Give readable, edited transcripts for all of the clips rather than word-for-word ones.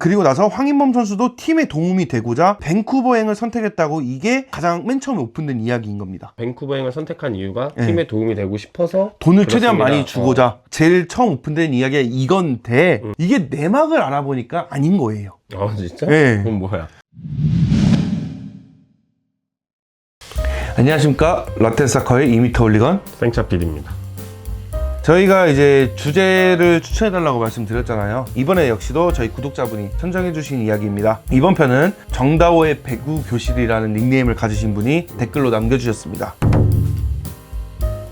그리고 나서 황인범 선수도 팀에 도움이 되고자 밴쿠버행을 선택했다고 이게 가장 맨 처음에 오픈된 이야기인 겁니다. 밴쿠버행을 선택한 이유가 네. 팀에 도움이 되고 싶어서 돈을 그렇습니다. 최대한 많이 주고자 제일 처음 오픈된 이야기가 이건데 이게 내막을 알아보니까 아닌 거예요. 아 진짜? 네. 그럼 뭐야? 안녕하십니까, 라떼사커의 2m 올리건 생차필입니다. 저희가 이제 주제를 추천해달라고 말씀드렸잖아요. 이번에 역시도 저희 구독자분이 선정해주신 이야기입니다. 이번 편은 정다호의 배구 교실이라는 닉네임을 가지신 분이 댓글로 남겨주셨습니다.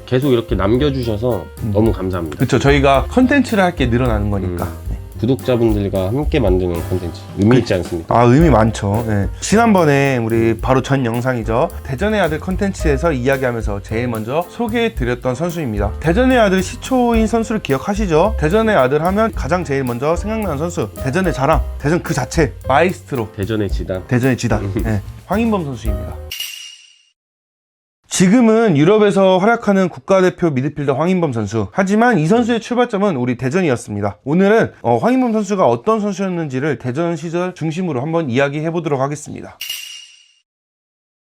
계속 이렇게 남겨주셔서 너무 감사합니다. 그렇죠. 저희가 컨텐츠를 할 게 늘어나는 거니까. 네. 구독자분들과 함께 만드는 콘텐츠 의미 있지 않습니까? 아, 의미 많죠. 네. 지난번에 우리 바로 전 영상이죠. 대전의 아들 컨텐츠에서 이야기하면서 제일 먼저 소개해드렸던 선수입니다. 대전의 아들 시초인 선수를 기억하시죠? 대전의 아들 하면 가장 제일 먼저 생각나는 선수, 대전의 자랑, 대전 그 자체, 마이스트로, 대전의 지단. 대전의 지단, 네. 황인범 선수입니다. 지금은 유럽에서 활약하는 국가대표 미드필더 황인범 선수. 하지만 이 선수의 출발점은 우리 대전이었습니다. 오늘은 황인범 선수가 어떤 선수였는지를 대전 시절 중심으로 한번 이야기해 보도록 하겠습니다.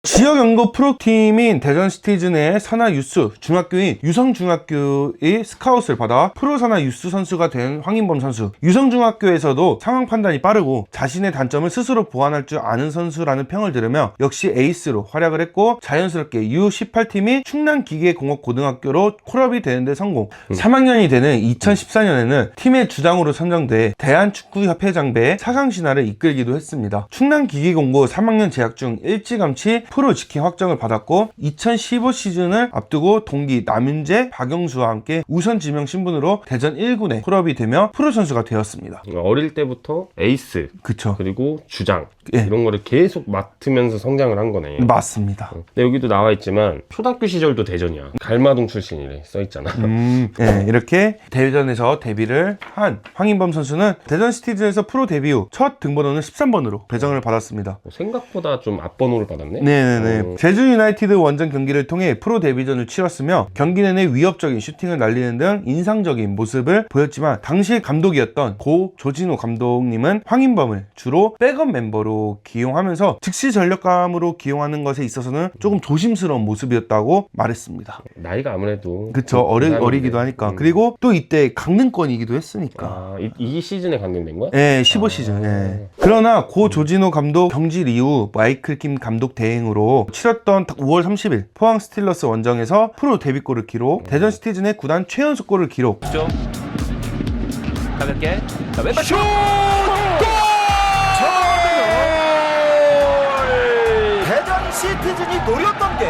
지역 연고 프로팀인 대전 시티즌의 산하 유스 중학교인 유성중학교의 스카웃을 받아 프로 산하 유스 선수가 된 황인범 선수. 유성중학교에서도 상황 판단이 빠르고 자신의 단점을 스스로 보완할 줄 아는 선수라는 평을 들으며 역시 에이스로 활약을 했고 자연스럽게 U18팀이 충남기계공업고등학교로 콜업이 되는데 성공. 3학년이 되는 2014년에는 팀의 주장으로 선정돼 대한축구협회장배 사강신화를 이끌기도 했습니다. 충남기계공고 3학년 재학 중 일찌감치 프로 직행 확정을 받았고 2015 시즌을 앞두고 동기 남윤재, 박영수와 함께 우선 지명 신분으로 대전 1군에 콜업이 되며 프로 선수가 되었습니다. 어릴 때부터 에이스, 그쵸. 그리고 주장 예. 이런 거를 계속 맡으면서 성장을 한 거네. 맞습니다. 근데 여기도 나와 있지만 초등학교 시절도 대전이야. 갈마동 출신이래 써있잖아. 네, 이렇게 대전에서 데뷔를 한 황인범 선수는 대전 시티즌에서 프로 데뷔 후 첫 등번호는 13번으로 배정을 받았습니다. 생각보다 좀 앞번호를 받았네. 네네네. 제주 유나이티드 원정 경기를 통해 프로 데뷔전을 치렀으며 경기 내내 위협적인 슈팅을 날리는 등 인상적인 모습을 보였지만 당시 감독이었던 고 조진호 감독님은 황인범을 주로 백업 멤버로 기용하면서 즉시 전력감으로 기용하는 것에 있어서는 조금 조심스러운 모습이었다고 말했습니다. 나이가 아무래도 그쵸. 어리기도 하니까. 그리고 또 이때 강등권이기도 했으니까. 이 시즌에 강등된 거야? 네, 15시즌. 네. 그러나 고 조진호 감독 경질 이후 마이클 킴 감독 대행으로 치렀던 5월 30일 포항 스틸러스 원정에서 프로 데뷔골을 기록, 대전 시티즌의 구단 최연소골을 기록. 가볍게 자, 왼발 슛! 대전 시티즌이 노렸던 게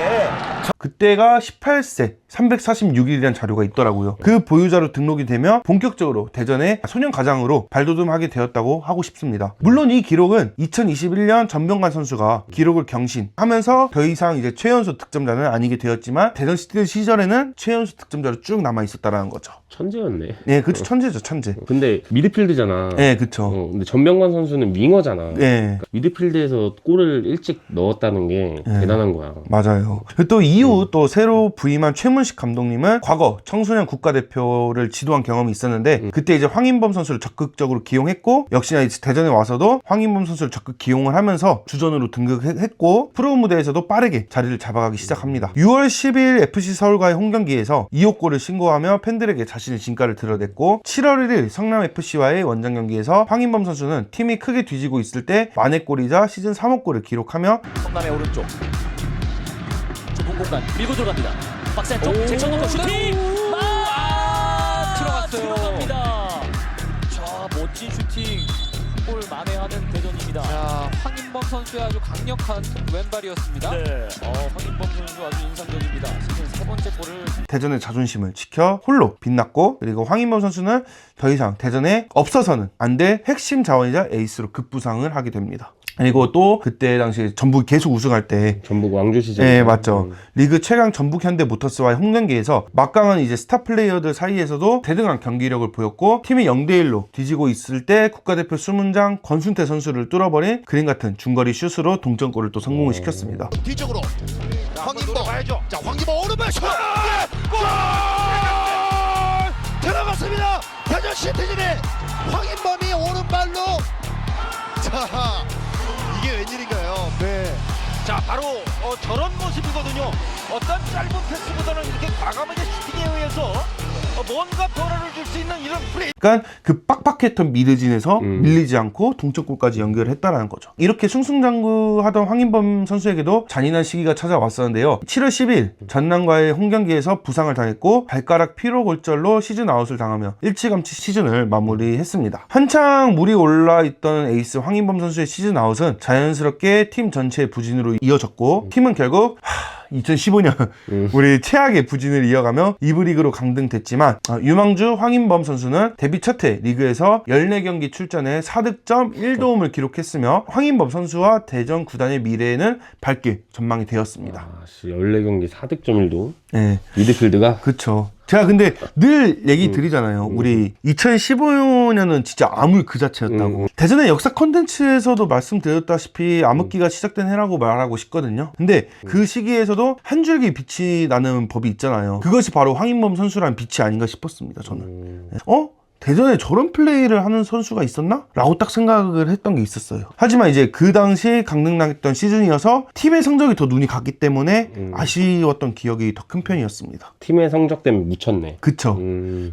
그때가 18세 346일이라는 자료가 있더라고요. 그 보유자로 등록이 되며 본격적으로 대전의 소년가장으로 발돋움하게 되었다고 하고 싶습니다. 물론 이 기록은 2021년 전병관 선수가 기록을 경신하면서 더 이상 이제 최연소 득점자는 아니게 되었지만 대전 시티즌 시절에는 최연소 득점자로 쭉 남아 있었다라는 거죠. 천재였네. 네, 그렇죠. 천재죠, 천재. 근데 미드필드잖아. 네, 그렇죠. 근데 전병관 선수는 윙어잖아. 네. 그러니까 미드필드에서 골을 일찍 넣었다는 게 대단한 거야. 맞아요. 또 이후 또 새로 부임한 최문식 감독님은 과거 청소년 국가대표를 지도한 경험이 있었는데 그때 이제 황인범 선수를 적극적으로 기용했고 역시나 이제 대전에 와서도 황인범 선수를 적극 기용을 하면서 주전으로 등극했고 프로 무대에서도 빠르게 자리를 잡아가기 시작합니다. 6월 10일 FC 서울과의 홈경기에서 2호 골을 신고하며 팬들에게 자신의 진가를 드러냈고 7월 1일 성남 FC와의 원정 경기에서 황인범 선수는 팀이 크게 뒤지고 있을 때 만회골이자 시즌 3호 골을 기록하며 성남의 오른쪽 좁은 공간 밀고 들어갑니다. 박스 안쪽 제쳐놓고 슈팅! 들어갔어요. 자, 멋진 슈팅. 골 만회하는 대전입니다. 자, 황인범 선수의 아주 강력한 왼발이었습니다. 네. 황인범 선수 아주 인상적입니다. 시즌 세 번째 골을 대전의 자존심을 지켜 홀로 빛났고 그리고 황인범 선수는 더 이상 대전에 없어서는 안 될 핵심 자원이자 에이스로 급부상을 하게 됩니다. 그리고 또 그때 당시 전북이 계속 우승할 때 전북 왕조 시절. 네, 맞죠. 리그 최강 전북 현대 모터스와의 홈경기에서 막강한 이제 스타 플레이어들 사이에서도 대등한 경기력을 보였고 팀이 0대1로 뒤지고 있을 때 국가대표 수문장 권순태 선수를 뚫어버린 그림 같은 중거리 슛으로 동점골을 또 성공을 시켰습니다. 뒤쪽으로 황인범. 자, 황인범 오른발 슛! 골! 들어갔습니다. 대전 시티즌의 황인범이 오른발로 자, 이게 웬일인가요? 네. 자, 바로 저런 모습이거든요. 어떤 짧은 패스보다는 이렇게 과감하게 슈팅에 의해서 뭔가 변화를 줄 수 있는 이런 플레이. 그러니까 그 빡빡했던 미드진에서 밀리지 않고 동점골까지 연결했다라는 거죠. 이렇게 승승장구하던 황인범 선수에게도 잔인한 시기가 찾아왔었는데요. 7월 10일 전남과의 홈경기에서 부상을 당했고 발가락 피로 골절로 시즌 아웃을 당하며 일찌감치 시즌을 마무리했습니다. 한창 물이 올라있던 에이스 황인범 선수의 시즌 아웃은 자연스럽게 팀 전체의 부진으로 이어졌고 팀은 결국 2015년 우리 최악의 부진을 이어가며 2부 리그로 강등됐지만 유망주 황인범 선수는 데뷔 첫해 리그에서 14경기 출전에 4득점 1도움을 기록했으며 황인범 선수와 대전 구단의 미래에는 밝게 전망이 되었습니다. 14경기 4득점 1도. 네. 미드필드가? 그쵸. 제가 근데 늘 얘기 드리잖아요. 우리 2015년은 진짜 암울 그 자체였다고. 대전의 역사 컨텐츠에서도 말씀드렸다시피 암흑기가 시작된 해라고 말하고 싶거든요. 근데 그 시기에서도 한 줄기 빛이 나는 법이 있잖아요. 그것이 바로 황인범 선수란 빛이 아닌가 싶었습니다, 저는. 대전에 저런 플레이를 하는 선수가 있었나? 라고 딱 생각을 했던 게 있었어요. 하지만 이제 그 당시 강등당했던 시즌이어서 팀의 성적이 더 눈이 갔기 때문에 아쉬웠던 기억이 더 큰 편이었습니다. 팀의 성적 때문에 묻혔네. 그쵸.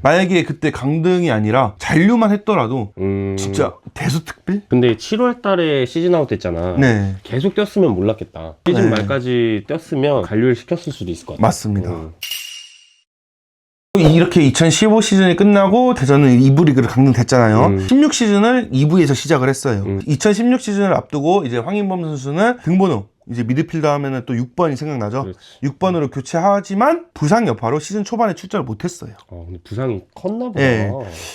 만약에 그때 강등이 아니라 잔류만 했더라도 진짜 대수특필? 근데 7월 달에 시즌 아웃 됐잖아. 네. 계속 뛰었으면 몰랐겠다. 시즌 네. 말까지 뛰었으면 잔류를 시켰을 수도 있을 것 같아. 맞습니다. 이렇게 2015 시즌이 끝나고 대전은 2부 리그를 강등됐잖아요. 16 시즌을 2부에서 시작을 했어요. 2016 시즌을 앞두고 이제 황인범 선수는 등번호 이제 미드필더 하면은 또 6번이 생각나죠. 그렇지. 6번으로 교체하지만 부상 여파로 시즌 초반에 출전을 못했어요. 근데 부상이 컸나 보다. 네.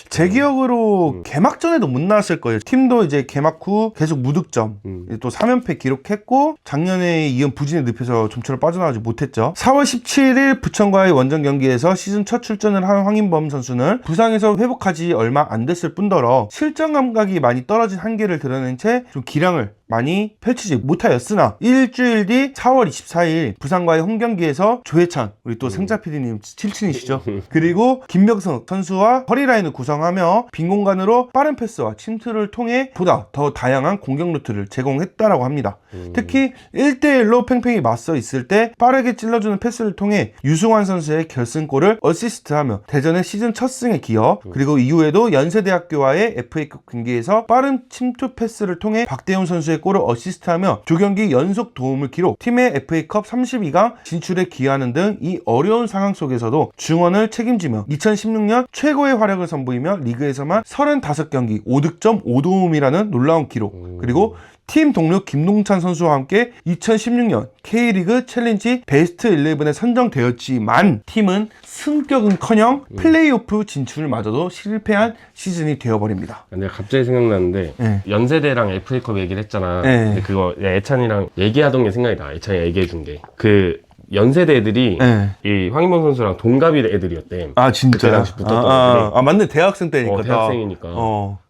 제 기억으로 개막전에도 못 나왔을 거예요. 팀도 이제 개막 후 계속 무득점, 또 3연패 기록했고 작년에 이은 부진의 늪에서 좀처럼 빠져나가지 못했죠. 4월 17일 부천과의 원정 경기에서 시즌 첫 출전을 한 황인범 선수는 부상에서 회복하지 얼마 안 됐을 뿐더러 실전 감각이 많이 떨어진 한계를 드러낸 채 좀 기량을 많이 펼치지 못하였으나 일주일 뒤 4월 24일 부산과의 홈경기에서 조혜찬, 우리 또 생자 PD님 칠친이시죠. 그리고 김명석 선수와 허리라인을 구성하며 빈 공간으로 빠른 패스와 침투를 통해 보다 더 다양한 공격 루트를 제공했다라고 합니다. 특히 1대1로 팽팽히 맞서 있을 때 빠르게 찔러주는 패스를 통해 유승환 선수의 결승골을 어시스트하며 대전의 시즌 첫 승에 기여, 그리고 이후에도 연세대학교와의 FA컵 경기에서 빠른 침투 패스를 통해 박대훈 선수의 골을 어시스트하며 조경기 연속 도움을 기록, 팀의 FA컵 32강 진출에 기여하는 등 이 어려운 상황 속에서도 중원을 책임지며 2016년 최고의 활약을 선보이며 리그에서만 35경기 5득점 5도움이라는 놀라운 기록, 그리고 팀 동료 김동찬 선수와 함께 2016년 K리그 챌린지 베스트 11에 선정되었지만 팀은 승격은커녕 플레이오프 진출마저도 실패한 시즌이 되어버립니다. 내가 갑자기 생각나는데 네. 연세대랑 FA컵 얘기를 했잖아. 네. 근데 그거 애찬이랑 얘기하던 게 생각이 나. 애찬이가 얘기해준 게 그 연세대 애들이 네. 이 황인범 선수랑 동갑이 애들이었대. 아 진짜요? 그때 당시 붙었던 애들이. 맞네, 대학생 때니까. 대학생이니까.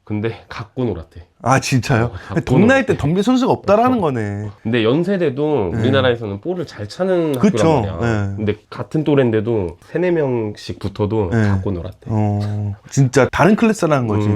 근데 갖고 놀았대. 아 진짜요? 갖고 동나이 때 놀았대. 덤빌 선수가 없다라는 거네. 근데 연세대도 네. 우리나라에서는 볼을 잘 차는 그쵸. 학교란 말이야. 네. 근데 같은 또래인데도 3-4명씩 붙어도 네. 갖고 놀았대. 진짜 다른 클래스라는 거지.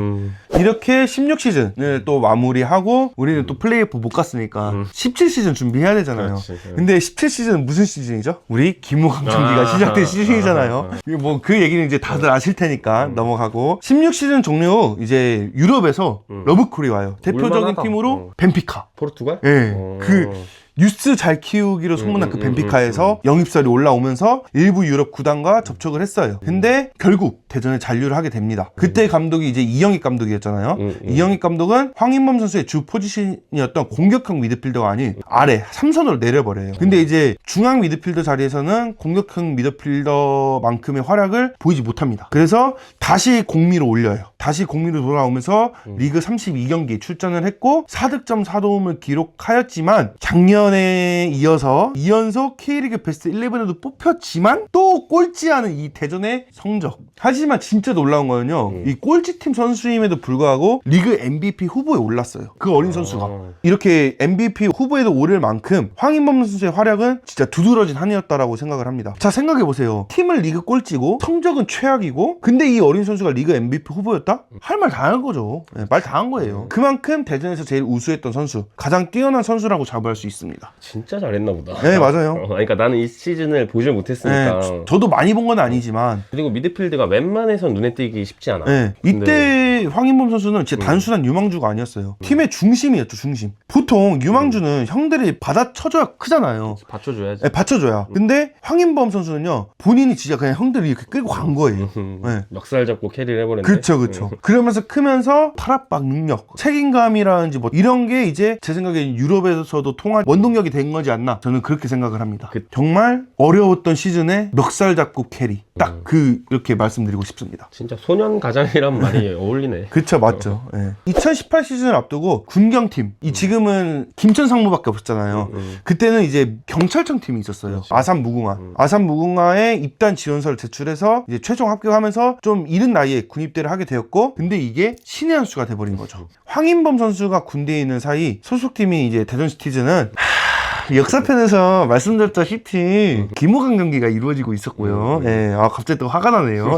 이렇게 16 시즌을 또 마무리하고 우리는 또 플레이오프 못 갔으니까 17 시즌 준비해야 되잖아요. 그렇지. 근데 17 시즌은 무슨 시즌이죠? 우리 김우강 경기가 시작된 시즌이잖아요. 뭐 그 얘기는 이제 다들 아실 테니까 넘어가고 16 시즌 종료 후 이제 유럽에서 러브콜이 와요. 대표적인 올만하다. 팀으로 벤피카. 포르투갈? 예. 그 뉴스 잘 키우기로 소문난 그 벤피카에서 영입설이 올라오면서 일부 유럽 구단과 접촉을 했어요. 근데 결국 대전에 잔류를 하게 됩니다. 그때 감독이 이제 이영익 감독이었잖아요. 이영익 감독은 황인범 선수의 주 포지션이었던 공격형 미드필더가 아닌 아래 3선으로 내려버려요. 근데 이제 중앙 미드필더 자리에서는 공격형 미드필더만큼의 활약을 보이지 못합니다. 그래서 다시 공미로 올려요. 다시 공미로 돌아오면서 리그 32경기 출전을 했고 4득점 4도움을 기록하였지만 작년 대전에 이어서 2연속 K리그 베스트 11에도 뽑혔지만 또 꼴찌하는 이 대전의 성적. 하지만 진짜 놀라운 거는요. 이 꼴찌팀 선수임에도 불구하고 리그 MVP 후보에 올랐어요. 그 어린 선수가. 이렇게 MVP 후보에도 오를 만큼 황인범 선수의 활약은 진짜 두드러진 한 해였다라고 생각을 합니다. 자, 생각해보세요. 팀은 리그 꼴찌고 성적은 최악이고 근데 이 어린 선수가 리그 MVP 후보였다? 할 말 다 한 거죠. 네, 말 다 한 거예요. 그만큼 대전에서 제일 우수했던 선수, 가장 뛰어난 선수라고 자부할 수 있습니다. 진짜 잘했나 보다. 네, 맞아요. 그러니까 나는 이 시즌을 보질 못했으니까. 네, 저도 많이 본 건 아니지만 그리고 미드필드가 웬만해선 눈에 띄기 쉽지 않아. 네, 이때 황인범 선수는 진짜 단순한 유망주가 아니었어요. 팀의 중심이었죠, 중심. 보통 유망주는 형들이 받아쳐줘야 크잖아요. 받쳐줘야지. 네, 받쳐줘야. 근데 황인범 선수는요, 본인이 진짜 그냥 형들이 이렇게 끌고 간 거예요. 네. 멱살 잡고 캐리를 해버렸네. 그쵸, 그쵸. 그러면서 크면서 탈압박 능력, 책임감이라든지 뭐 이런 게 이제 제 생각엔 유럽에서도 통한 원동력이 된 거지 않나, 저는 그렇게 생각을 합니다. 정말 어려웠던 시즌에 멱살 잡고 캐리, 딱 그렇게 말씀드리고 싶습니다. 진짜 소년 가장이란 말이 어울리네. 그쵸, 맞죠. 2018 시즌을 앞두고 군경팀, 이 지금은 김천 상무밖에 없었잖아요. 그때는 이제 경찰청 팀이 있었어요. 그렇지. 아산 무궁화. 아산 무궁화에 입단 지원서를 제출해서 이제 최종 합격하면서 좀 이른 나이에 군입대를 하게 되었고, 근데 이게 신의 한 수가 돼버린 거죠. 황인범 선수가 군대에 있는 사이 소속팀이 이제 대전 시티즌은 역사편에서 말씀드렸다시피 기모강 경기가 이루어지고 있었고요. 갑자기 또 화가 나네요.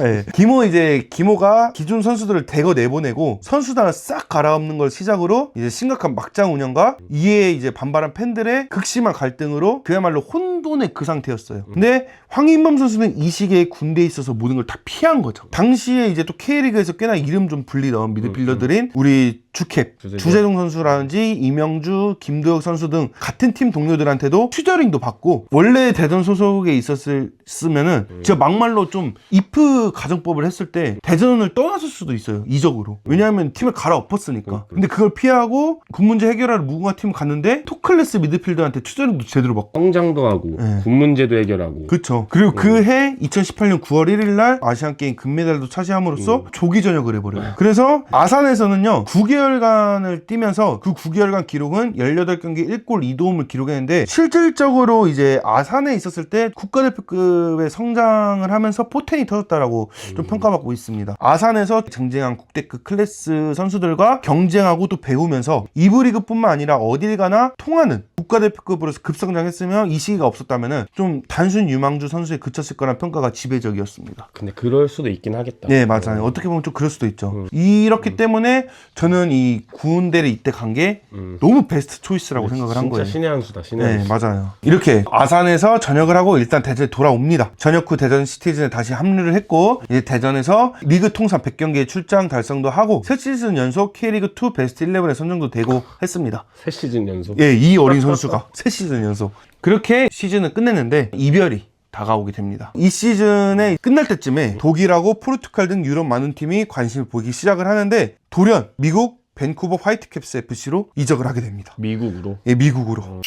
기모가 기존 선수들을 대거 내보내고 선수단을 싹 갈아엎는 걸 시작으로 이제 심각한 막장 운영과 이에 이제 반발한 팬들의 극심한 갈등으로 그야말로 혼돈의 그 상태였어요. 근데 황인범 선수는 이 시기에 군대에 있어서 모든 걸 다 피한 거죠. 당시에 이제 또 K리그에서 꽤나 이름 좀 불리던 미드필더들인 우리 주캡, 주재동 선수라든지 이명주, 김도혁 선수 등 같은 팀 동료들한테도 튜저링도 받고, 원래 대전 소속에 있었으면은 진짜 막말로 좀 이프 가정법을 했을 때 대전을 떠났을 수도 있어요, 이적으로. 왜냐하면 팀을 갈아엎었으니까. 근데 그걸 피하고 군 문제 해결하러 무궁화 팀 갔는데 톱클래스 미드필더한테 튜저링도 제대로 받고 성장도 하고 군 문제도 해결하고. 그쵸. 그리고 그 해 2018년 9월 1일날 아시안게임 금메달도 차지함으로써 조기 전역을 해버려요. 그래서 아산에서는요 9개월간을 뛰면서 그 9개월간 기록은 18경기 1골 2도움을 기록했는데, 실질적으로 이제 아산에 있었을 때 국가대표급의 성장을 하면서 포텐이 터졌다라고 좀 평가받고 있습니다. 아산에서 쟁쟁한 국대급 클래스 선수들과 경쟁하고 또 배우면서 2부 리그뿐만 아니라 어딜 가나 통하는 국가대표급으로 급성장했으면 이 시기가 없었다면은 좀 단순 유망주 선수에 그쳤을 거란 평가가 지배적이었습니다. 근데 그럴 수도 있긴 하겠다. 네, 맞아요. 어떻게 보면 좀 그럴 수도 있죠. 이렇기 때문에 저는 이 군대를 이때 간 게 너무 베스트 초이스라고 생각을 한 거예요. 진짜 신의 한 수다, 신의 한 네, 수. 맞아요. 이렇게 아산에서 전역을 하고 일단 대전에 돌아옵니다. 전역 후 대전 시티즌에 다시 합류를 했고, 이제 대전에서 리그 통산 100경기의 출장 달성도 하고 3시즌 연속 K리그2 베스트 11에 선정도 되고 했습니다. 3시즌 연속. 예, 이 어린 선수가 3시즌 연속. 그렇게 시즌을 끝냈는데 이별이 다가오게 됩니다. 이 시즌에 끝날 때쯤에 독일하고 포르투갈 등 유럽 많은 팀이 관심을 보이기 시작을 하는데, 돌연 미국 밴쿠버 화이트캡스 FC로 이적을 하게 됩니다. 미국으로. 예, 미국으로.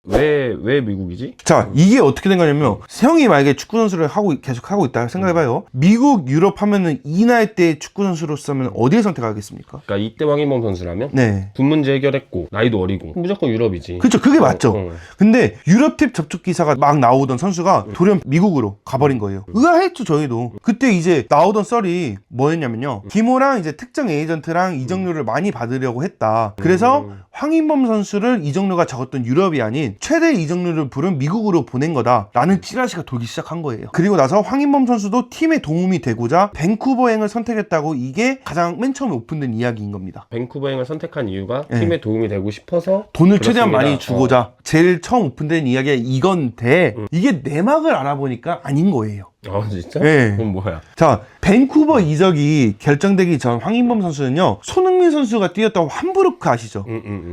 왜 미국이지? 자, 이게 어떻게 된 거냐면, 형이 만약에 축구 선수를 계속 하고 있다 생각해봐요. 미국, 유럽 하면은 이 나이 때 축구 선수로서면 어디를 선택하겠습니까? 그러니까 이때 황인범 선수라면 네. 군 문제 해결했고 나이도 어리고 무조건 유럽이지. 그렇죠, 그게 맞죠. 근데 유럽팀 접촉 기사가 막 나오던 선수가 돌연 미국으로 가버린 거예요. 의아했죠, 저희도. 그때 이제 나오던 썰이 뭐였냐면요, 기모랑 이제 특정 에이전트랑 이적료를 많이 받으려고 했다. 그래서 황인범 선수를 이적료가 적었던 유럽이 아닌 최대 이적료를 부른 미국으로 보낸 거다 라는 찌라시가 돌기 시작한 거예요. 그리고 나서 황인범 선수도 팀에 도움이 되고자 밴쿠버행을 선택했다고, 이게 가장 맨 처음에 오픈된 이야기인 겁니다. 밴쿠버행을 선택한 이유가 네. 팀에 도움이 되고 싶어서 돈을 최대한 그렇습니다. 많이 주고자. 제일 처음 오픈된 이야기가 이건데, 이게 내막을 알아보니까 아닌 거예요. 진짜? 네. 그건 뭐야? 자, 밴쿠버 이적이 결정되기 전 황인범 선수는요, 손흥민 선수가 뛰었던 함부르크 아시죠?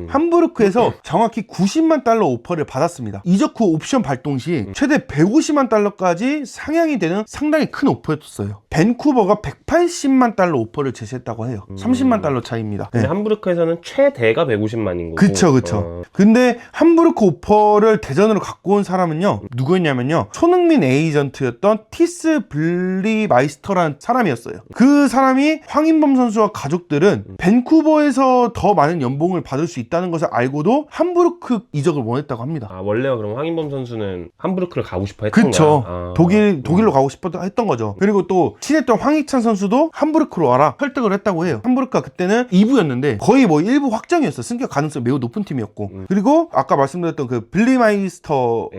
함부르크에서 정확히 90만 달러 오퍼를 받았습니다. 이적 후 옵션 발동 시 최대 150만 달러까지 상향이 되는 상당히 큰 오퍼였어요. 밴쿠버가 180만 달러 오퍼를 제시했다고 해요. 30만 달러 차이입니다. 근데 네. 함부르크에서는 최대가 150만인 거고. 그쵸. 근데 함부르크 오퍼를 대전으로 갖고 온 사람은요, 누구였냐면요, 손흥민 에이전트였던 티스 블리마이스터라는 사람이었어요. 그 사람이 황인범 선수와 가족들은 밴쿠버에서 더 많은 연봉을 받을 수 있다는 것을 알고도 함부르크 이적을 원했다고 합니다. 아, 원래가 그럼 황인범 선수는 함부르크를 가고 싶어 했던 그쵸. 거야? 아. 독일로 가고 싶었던 했던 거죠. 그리고 또 친했던 황희찬 선수도 함부르크로 와라 설득을 했다고 해요. 함부르크가 그때는 2부였는데 거의 뭐 1부 확정이었어. 승격 가능성이 매우 높은 팀이었고. 그리고 아까 말씀드렸던 그 빌리마이스터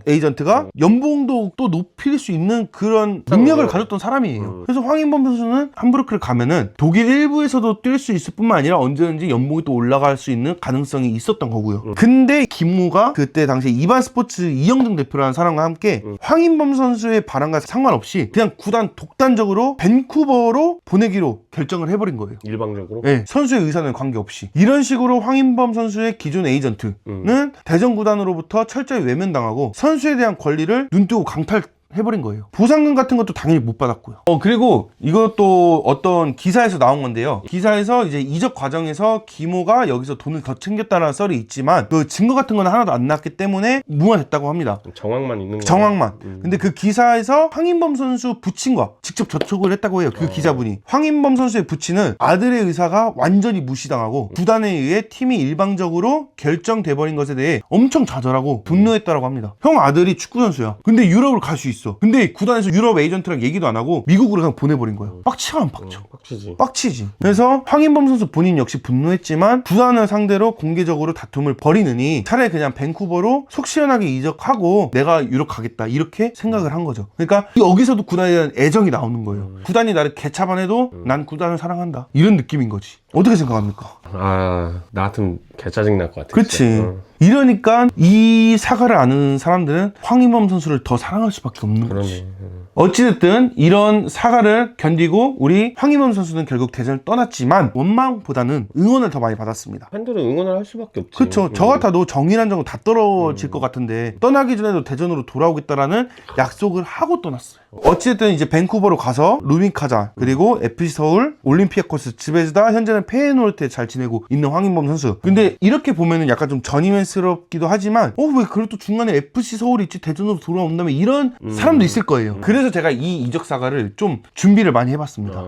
에이전트가 연봉도 또 높일 수 있는 그런 능력을 가졌던 사람이에요. 그래서 황인범 선수는 함부르크를 가면은 독일 1부에서도 뛸 수 있을 뿐만 아니라 언제든지 연봉이 또 올라갈 수 있는 가능성이 있었던 거고요. 근데 김무가 그때 당시에 이반 스포츠 이영등 대표라는 사람과 함께 황인범 선수의 바람과 상관없이 그냥 구단 독단적으로 밴쿠버로 보내기로 결정을 해버린 거예요. 일방적으로? 네, 선수의 의사는 관계없이. 이런 식으로 황인범 선수의 기존 에이전트는 대전 구단으로부터 철저히 외면당하고 선수에 대한 권리를 눈뜨고 강탈해버린 거예요. 보상금 같은 것도 당연히 못 받았고요. 그리고 이것도 어떤 기사에서 나온 건데요. 기사에서 이제 이적 과정에서 김호가 여기서 돈을 더 챙겼다는 썰이 있지만 그 증거 같은 건 하나도 안 났기 때문에 무마됐다고 합니다. 정황만 있는 거야. 정황만. 근데 그 기사에서 황인범 선수 부친과 직접 접촉을 했다고 해요. 그 기자분이. 황인범 선수의 부친은 아들의 의사가 완전히 무시당하고 구단에 의해 팀이 일방적으로 결정돼버린 것에 대해 엄청 좌절하고 분노했다고 합니다. 형 아들이 축구 선수야. 근데 유럽을 갈 수 있어. 근데 구단에서 유럽 에이전트랑 얘기도 안 하고 미국으로 그냥 보내버린 거예요. 빡치면 빡쳐. 빡치지. 그래서 황인범 선수 본인 역시 분노했지만 구단을 상대로 공개적으로 다툼을 벌이느니 차라리 그냥 밴쿠버로 속 시원하게 이적하고 내가 유럽 가겠다 이렇게 생각을 한 거죠. 그러니까 여기서도 구단에 대한 애정이 나오는 거예요. 구단이 나를 개차반해도 난 구단을 사랑한다 이런 느낌인 거지. 어떻게 생각합니까? 아, 나 같으면 개짜증 날 것 같아. 그치. 이러니까 이 사과를 아는 사람들은 황인범 선수를 더 사랑할 수밖에 없는 거지. 어찌됐든 이런 사과를 견디고 우리 황인범 선수는 결국 대전을 떠났지만 원망보다는 응원을 더 많이 받았습니다. 팬들은 응원을 할 수밖에 없지. 그렇죠. 저 같아도 정의란 정도 다 떨어질 것 같은데 떠나기 전에도 대전으로 돌아오겠다라는 약속을 하고 떠났어요. 어찌됐든 이제 밴쿠버로 가서 루빈 카잔 그리고 FC 서울, 올림피아코스, 지베즈다 현재는 페이노르트에 잘 지내고 있는 황인범 선수. 근데 이렇게 보면은 약간 좀 전이맨스럽기도 하지만 왜 그래도 중간에 FC 서울이 있지 대전으로 돌아온다며 이런 사람도 있을 거예요. 그래서 제가 이 이적 사과를 좀 준비를 많이 해봤습니다.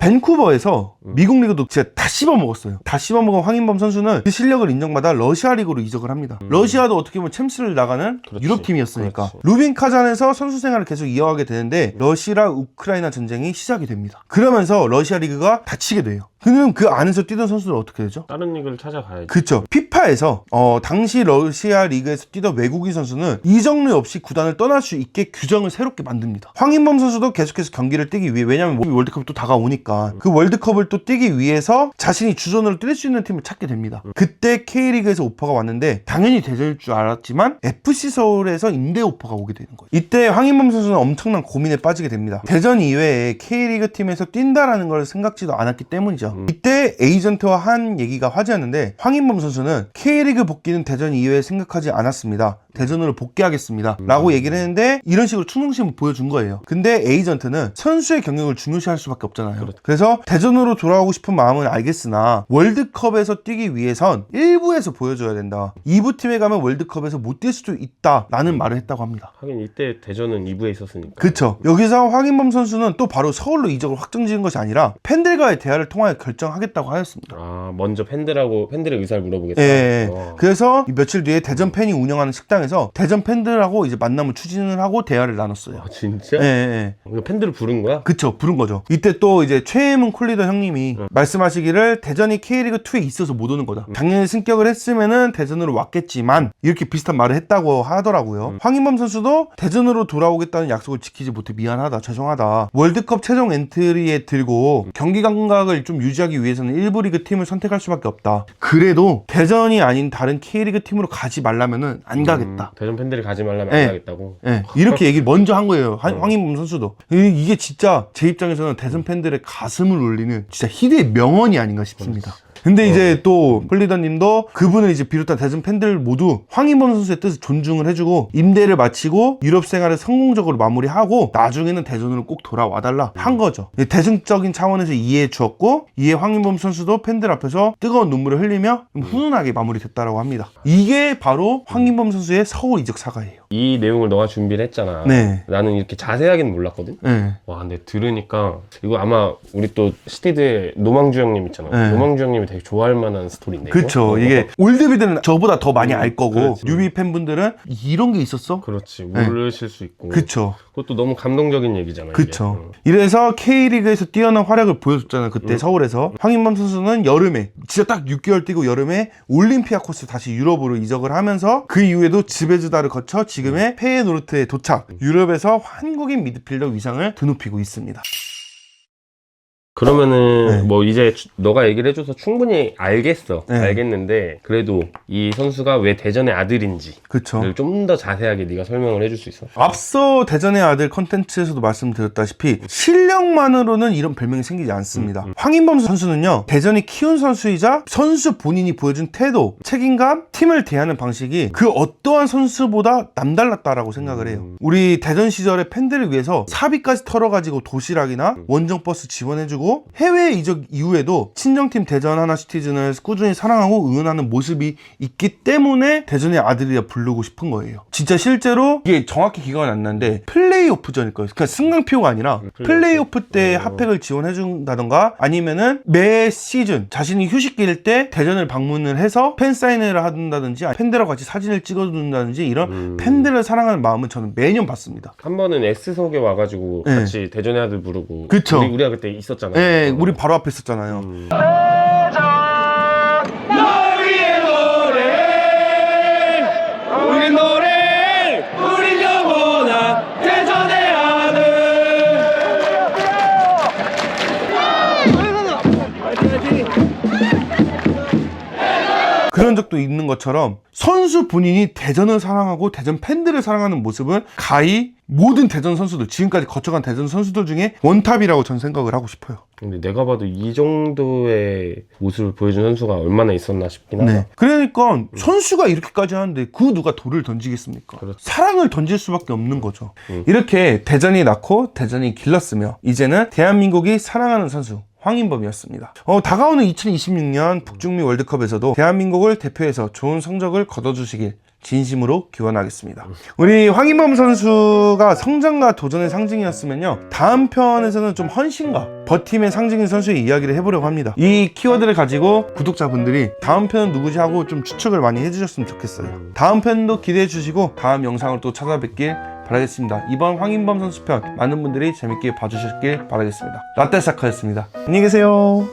밴쿠버에서 미국 리그도 진짜 다 씹어먹었어요. 다 씹어먹은 황인범 선수는 그 실력을 인정받아 러시아 리그로 이적을 합니다. 러시아도 어떻게 보면 챔스를 나가는 유럽 팀이었으니까. 루빈 카잔에서 선수 생활을 계속 이어가게 되는데 러시아 우크라이나 전쟁이 시작이 됩니다. 그러면서 러시아 리그가 닫히게 돼요. 그럼 그 안에서 뛰던 선수들은 어떻게 되죠? 다른 리그를 찾아가야지. 그쵸. 피파에서 당시 러시아 리그에서 뛰던 외국인 선수는 이적료 없이 구단을 떠날 수 있게 규정을 새롭게 만듭니다. 황인범 선수도 계속해서 경기를 뛰기 위해, 왜냐면 월드컵이 또 다가오니까 그 월드컵을 또 뛰기 위해서 자신이 주전으로 뛸 수 있는 팀을 찾게 됩니다. 그때 K리그에서 오퍼가 왔는데 당연히 대전일 줄 알았지만 FC 서울에서 임대 오퍼가 오게 되는 거예요. 이때 황인범 선수는 엄청난 고민에 빠지게 됩니다. 대전 이외에 K리그 팀에서 뛴다라는 걸 생각지도 않았기 때문이죠. 이때 에이전트와 한 얘기가 화제였는데 황인범 선수는 K리그 복귀는 대전 이외에 생각하지 않았습니다. 대전으로 복귀하겠습니다 라고 얘기를 했는데 이런 식으로 충성심을 보여준 거예요. 근데 에이전트는 선수의 경력을 중요시할 수밖에 없잖아요. 그래서 대전으로 돌아오고 싶은 마음은 알겠으나 월드컵에서 뛰기 위해선 1부에서 보여줘야 된다. 2부 팀에 가면 월드컵에서 못 뛸 수도 있다 라는 말을 했다고 합니다. 하긴 이때 대전은 2부에 있었으니까. 그쵸. 여기서 황인범 선수는 또 바로 서울로 이적을 확정지은 것이 아니라 팬들과의 대화를 통하여 결정하겠다고 하였습니다. 아, 먼저 팬들의 의사를 물어보겠다. 예. 그래서 며칠 뒤에 대전 팬이 운영하는 식당에서 대전 팬들하고 이제 만남을 추진을 하고 대화를 나눴어요. 아, 진짜? 예. 팬들을 부른 거야? 그쵸. 부른 거죠. 이때 또 이제 최혜문 콜리더 형님이 말씀하시기를 대전이 K리그2에 있어서 못 오는 거다. 당연히 승격을 했으면은 대전으로 왔겠지만 이렇게 비슷한 말을 했다고 하더라고요. 황인범 선수도 대전으로 돌아오겠다는 약속을 지키지 못해 미안하다, 죄송하다. 월드컵 최종 엔트리에 들고 경기 감각을 좀 유지하기 위해서는 1부 리그 팀을 선택할 수밖에 없다. 그래도 대전이 아닌 다른 K리그 팀으로 가지 말라면은 안 가겠다. 대전 팬들이 가지 말라면 안 가겠다고? 이렇게 얘기를 먼저 한 거예요. 황인범 선수도. 이게 진짜 제 입장에서는 대전 팬들의 가슴을 울리는 진짜 희대의 명언이 아닌가 싶습니다. 근데 이제 또 홀리더님도 그분을 이제 비롯한 대전 팬들 모두 황인범 선수의 뜻을 존중을 해주고 임대를 마치고 유럽 생활을 성공적으로 마무리하고 나중에는 대전으로 꼭 돌아와달라 한 거죠. 대중적인 차원에서 이해해 주었고 이에 황인범 선수도 팬들 앞에서 뜨거운 눈물을 흘리며 훈훈하게 마무리됐다라고 합니다. 이게 바로 황인범 선수의 서울 이적 사과예요. 이 내용을 너가 준비를 했잖아. 네. 나는 이렇게 자세하게는 몰랐거든. 네. 와, 근데 들으니까 이거 아마 우리 또 시티드의 노망주 형님 있잖아. 네. 노망주 형님이 되게 좋아할 만한 스토리인데. 이거? 그쵸. 이게 올드비들은 저보다 더 많이 알 거고 그렇지. 뉴비 팬분들은 이런 게 있었어? 그렇지. 네. 모르실 수 있고. 그쵸. 그것도 너무 감동적인 얘기잖아. 그쵸. 이래서 K리그에서 뛰어난 활약을 보여줬잖아요. 그때 서울에서. 황인범 선수는 여름에 진짜 딱 6개월 뛰고 여름에 올림피아코스 다시 유럽으로 이적을 하면서 그 이후에도 지베즈다를 거쳐 지금의 페예노르트에 도착. 유럽에서 한국인 미드필더 위상을 드높이고 있습니다. 그러면은 네. 뭐 이제 너가 얘기를 해줘서 충분히 알겠어. 네. 알겠는데 그래도 이 선수가 왜 대전의 아들인지를 그쵸. 좀 더 자세하게 네가 설명을 해줄 수 있어? 앞서 대전의 아들 컨텐츠에서도 말씀드렸다시피 실력만으로는 이런 별명이 생기지 않습니다. 황인범 선수는요, 대전이 키운 선수이자 선수 본인이 보여준 태도, 책임감, 팀을 대하는 방식이 그 어떠한 선수보다 남달랐다라고 생각을 해요. 우리 대전 시절의 팬들을 위해서 사비까지 털어가지고 도시락이나 원정버스 지원해주고 해외 이적 이후에도 친정팀 대전 하나시티즌을 꾸준히 사랑하고 응원하는 모습이 있기 때문에 대전의 아들이라 부르고 싶은 거예요. 진짜 실제로 이게 정확히 기억은 안 나는데 플레이오프전일 거예요. 그러니까 승강표가 아니라 플레이오프 때 핫팩을 지원해준다던가 아니면은 매 시즌 자신이 휴식기일 때 대전을 방문을 해서 팬 사인회를 한다든지 팬들하고 같이 사진을 찍어준다든지 이런 팬들을 사랑하는 마음은 저는 매년 봤습니다. 한 번은 S석에 와가지고 네. 같이 대전의 아들 부르고. 그쵸. 우리가 그때 있었잖아. 네, 우리 바로 앞에 있었잖아요. 그런 적도 있는 것처럼 선수 본인이 대전을 사랑하고 대전 팬들을 사랑하는 모습은 가히 모든 대전 선수들, 지금까지 거쳐간 대전 선수들 중에 원탑이라고 전 생각을 하고 싶어요. 근데 내가 봐도 이 정도의 모습을 보여준 선수가 얼마나 있었나 싶긴 하다. 네. 그러니까 선수가 이렇게까지 하는데 그 누가 돌을 던지겠습니까? 그렇죠. 사랑을 던질 수밖에 없는 거죠. 이렇게 대전이 낳고 대전이 길렀으며 이제는 대한민국이 사랑하는 선수 황인범이었습니다. 다가오는 2026년 북중미 월드컵에서도 대한민국을 대표해서 좋은 성적을 거둬주시길 진심으로 기원하겠습니다. 우리 황인범 선수가 성장과 도전의 상징이었으면요, 다음 편에서는 좀 헌신과 버팀의 상징인 선수의 이야기를 해보려고 합니다. 이 키워드를 가지고 구독자분들이 다음 편은 누구지 하고 좀 추측을 많이 해주셨으면 좋겠어요. 다음 편도 기대해 주시고 다음 영상을 또 찾아뵙길 바라겠습니다. 이번 황인범 선수 편 많은 분들이 재밌게 봐주셨길 바라겠습니다. 라떼사카였습니다. 안녕히 계세요.